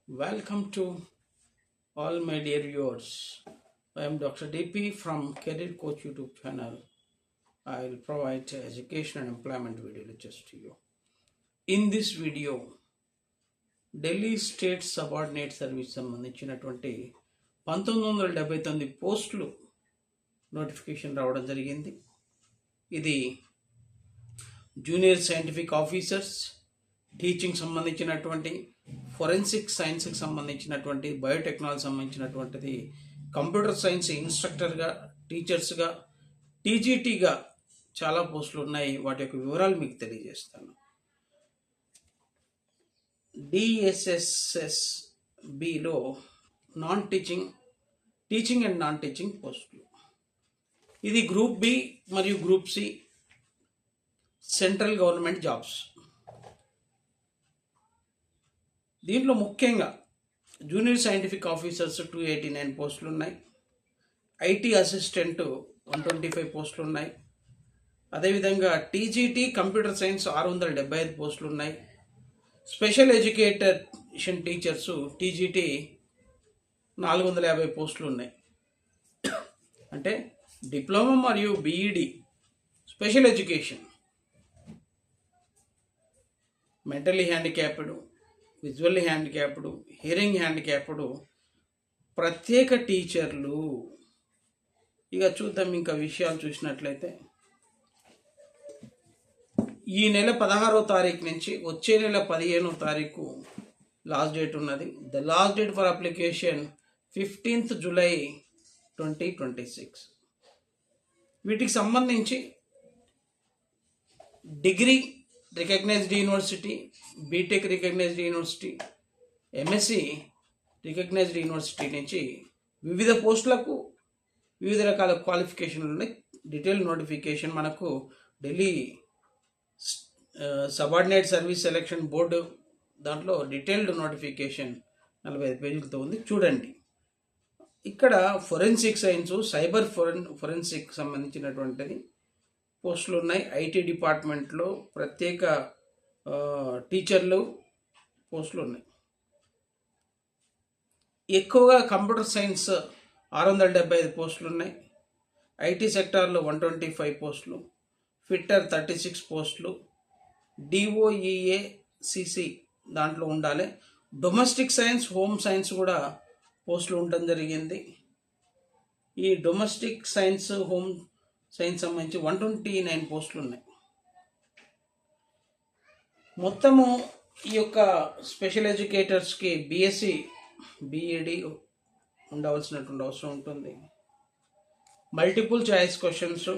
Welcome to all my dear viewers. I am Dr. DP from Career Coach YouTube channel. I will provide education and employment video lectures to you. In this video, Delhi state subordinate service సంబంధించినటువంటి 1979 పోస్టులు notification రావడం జరిగింది. ఇది junior scientific officers, teaching సంబంధించినటువంటి, forensic సైన్స్కి సంబంధించినటువంటి, biotechnology సంబంధించినటువంటిది, computer science ఇన్స్ట్రక్టర్గా, టీచర్స్గా, టీజీటీగా చాలా పోస్టులు ఉన్నాయి. వాటి యొక్క వివరాలు మీకు తెలియజేస్తాను. డిఎస్ఎస్ఎస్ బిలో టీచింగ్ అండ్ నాన్ టీచింగ్ పోస్టులు. ఇది గ్రూప్ బి మరియు group C central government jobs. దీంట్లో ముఖ్యంగా జూనియర్ సైంటిఫిక్ ఆఫీసర్స్ 289 పోస్టులు ఉన్నాయి. ఐటీ అసిస్టెంట్ 125 పోస్టులు ఉన్నాయి. అదేవిధంగా టీజీటీ కంప్యూటర్ సైన్స్ 675 పోస్టులు ఉన్నాయి. స్పెషల్ ఎడ్యుకేషన్ టీచర్స్ టీజీటీ 450 పోస్టులు ఉన్నాయి. అంటే డిప్లొమా మరియు B Ed special education, mentally handicapped, visually handicapped, hearing handicapped ప్రత్యేక టీచర్లు. ఇక చూద్దాం ఇంకా విషయాలు చూసినట్లయితే, ఈ నెల 16వ తారీఖు నుంచి వచ్చే నెల 15వ తారీఖు లాస్ట్ డేట్ ఉన్నది. The last date for application 15th July 2026. వీటికి సంబంధించి degree recognised university, B Tech recognised university, M Sc recognised university నుంచి వివిధ పోస్టులకు వివిధ రకాల క్వాలిఫికేషన్లు ఉన్నాయి. డీటెయిల్ నోటిఫికేషన్ మనకు Delhi subordinate service selection board దాంట్లో డీటెయిల్డ్ నోటిఫికేషన్ 45 పేజీలతో ఉంది. చూడండి, ఇక్కడ ఫోరెన్సిక్ సైన్స్, సైబర్ ఫోరెన్సిక్ సంబంధించినటువంటిది పోస్టులు ఉన్నాయి. ఐటీ డిపార్ట్మెంట్లో ప్రత్యేక టీచర్లు పోస్టులు ఉన్నాయి. ఎక్కువగా కంప్యూటర్ సైన్స్ 675 పోస్టులు ఉన్నాయి. ఐటీ సెక్టార్లో 125 పోస్టులు, ఫిట్టర్ 36 పోస్టులు, డిఓఈఏసిసి దాంట్లో ఉండాలి. డొమెస్టిక్ సైన్స్, హోమ్ సైన్స్ కూడా పోస్టులు ఉండడం జరిగింది. ఈ డొమెస్టిక్ సైన్స్, హోమ్ సైన్స్ సంబంధించి 129 పోస్టులు ఉన్నాయి. మొత్తము ఈ యొక్క స్పెషల్ ఎడ్యుకేటర్స్కి బీఎస్సీ, బీఈడి ఉండవలసినటువంటి అవసరం ఉంటుంది. మల్టిపుల్ చాయిస్ క్వశ్చన్స్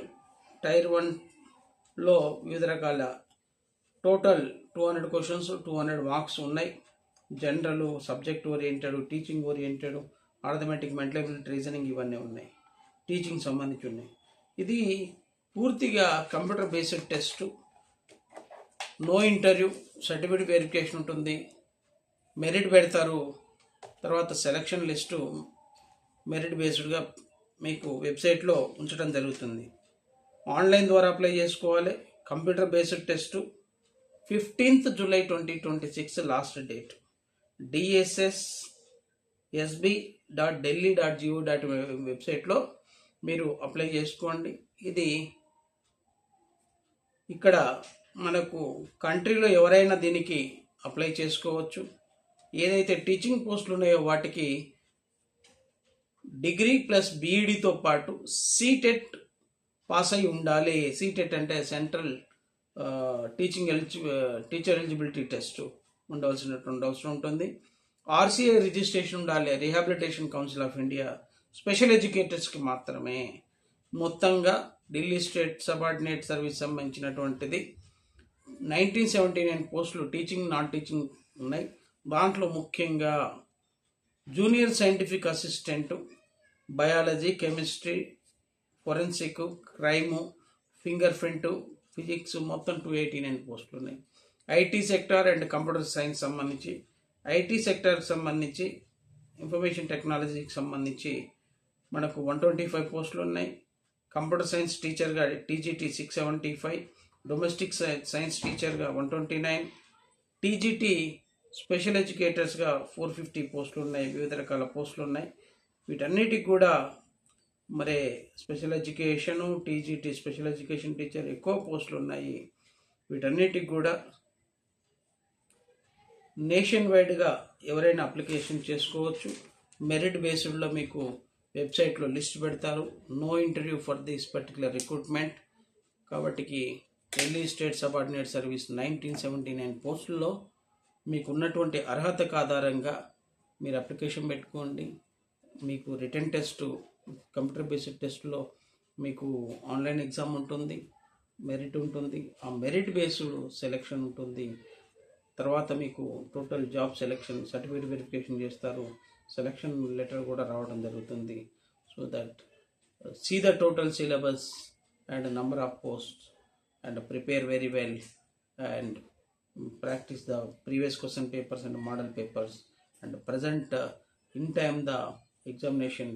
టైర్ 1లో వివిధ రకాల టోటల్ 200 క్వశ్చన్స్, 200 మార్క్స్ ఉన్నాయి. General, subject oriented, teaching oriented, arithmetic, mental ability, reasoning ఇవన్నీ ఉన్నాయి. టీచింగ్ సంబంధించి ఉన్నాయి. ఇది పూర్తిగా computer based test, no interview, certificate verification ఉంటుంది. మెరిట్ పెడతారు. తర్వాత సెలక్షన్ లిస్టు మెరిట్ బేస్డ్గా మీకు వెబ్సైట్లో ఉంచడం జరుగుతుంది. ఆన్లైన్ ద్వారా అప్లై చేసుకోవాలి. Computer based test 15th July 2026 last date. dssb.delhi.go.in వెబ్సైట్లో మీరు అప్లై చేసుకోండి. ఇది ఇక్కడ మనకు కంట్రీలో ఎవరైనా దీనికి అప్లై చేసుకోవచ్చు. ఏదైతే టీచింగ్ పోస్టులు ఉన్నాయో వాటికి డిగ్రీ ప్లస్ బీఈడితో పాటు సీటెట్ పాస్ అయి ఉండాలి. సీటెట్ అంటే సెంట్రల్ టీచర్ ఎలిజిబిలిటీ టెస్ట్ ఉండవలసినటువంటి అవసరం ఉంటుంది. ఆర్సీఐ రిజిస్ట్రేషన్ ఉండాలి, rehabilitation council of India. Special ఎడ్యుకేటర్స్కి మాత్రమే. మొత్తంగా ఢిల్లీ స్టేట్ సబార్డినేట్ సర్వీస్ సంబంధించినటువంటిది 1979 పోస్టులు టీచింగ్, నాన్ టీచింగ్ ఉన్నాయి. దాంట్లో ముఖ్యంగా junior scientific assistant, biology, chemistry, forensic, crime, finger print, physics మొత్తం 289 పోస్టులు ఉన్నాయి. IT sector and computer science సంబంధించి, ఐటీ సెక్టార్కి సంబంధించి, ఇన్ఫర్మేషన్ టెక్నాలజీకి సంబంధించి మనకు 125 పోస్టులు ఉన్నాయి. కంప్యూటర్ సైన్స్ టీచర్గా టీజీటీ 675, డొమెస్టిక్ సైన్స్ టీచర్గా 129, టీజీటీ స్పెషల్ ఎడ్యుకేటర్స్గా 450 పోస్టులు ఉన్నాయి, వివిధ రకాల పోస్టులు ఉన్నాయి. వీటన్నిటికి కూడా మరి special education, TGT special education teacher ఎక్కువ పోస్టులు ఉన్నాయి. వీటన్నిటికి కూడా నేషన్ వైడ్గా ఎవరైనా అప్లికేషన్ చేసుకోవచ్చు. మెరిట్ బేస్డ్లో మీకు వెబ్సైట్లో లిస్ట్ పెడతారు. No interview for this particular recruitment. కాబట్టి ఢిల్లీ స్టేట్ సబార్డినేట్ సర్వీస్ 1979 పోస్టుల్లో మీకు ఉన్నటువంటి అర్హతకు ఆధారంగా మీరు అప్లికేషన్ పెట్టుకోండి. మీకు రిటర్న్ టెస్ట్, కంప్యూటర్ బేస్డ్ టెస్ట్లో మీకు ఆన్లైన్ ఎగ్జామ్ ఉంటుంది, మెరిట్ ఉంటుంది. ఆ మెరిట్ బేస్డ్ సెలెక్షన్ ఉంటుంది. తర్వాత మీకు total job selection certificate verification చేస్తారు. సెలెక్షన్ లెటర్ కూడా రావడం జరుగుతుంది. So that see the total syllabus and number of posts and prepare very well and practice the previous question papers and model papers and present in time the examination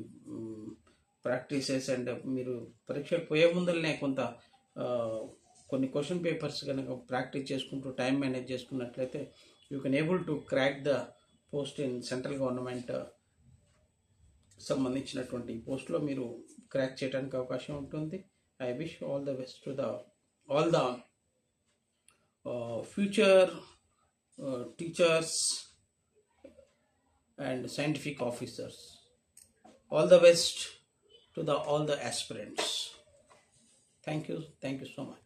practices and మీరు పరీక్షకు పోయే ముందరనే కొన్ని question papers కనుక practice చేసుకుంటూ time manage చేసుకున్నట్లయితే you can able to crack the post in central government సంబంధించినటువంటి పోస్ట్లో మీరు క్రాక్ చేయడానికి అవకాశం ఉంటుంది. I wish all the best to the all the future teachers and scientific officers. All the best to all the aspirants. Thank you so much.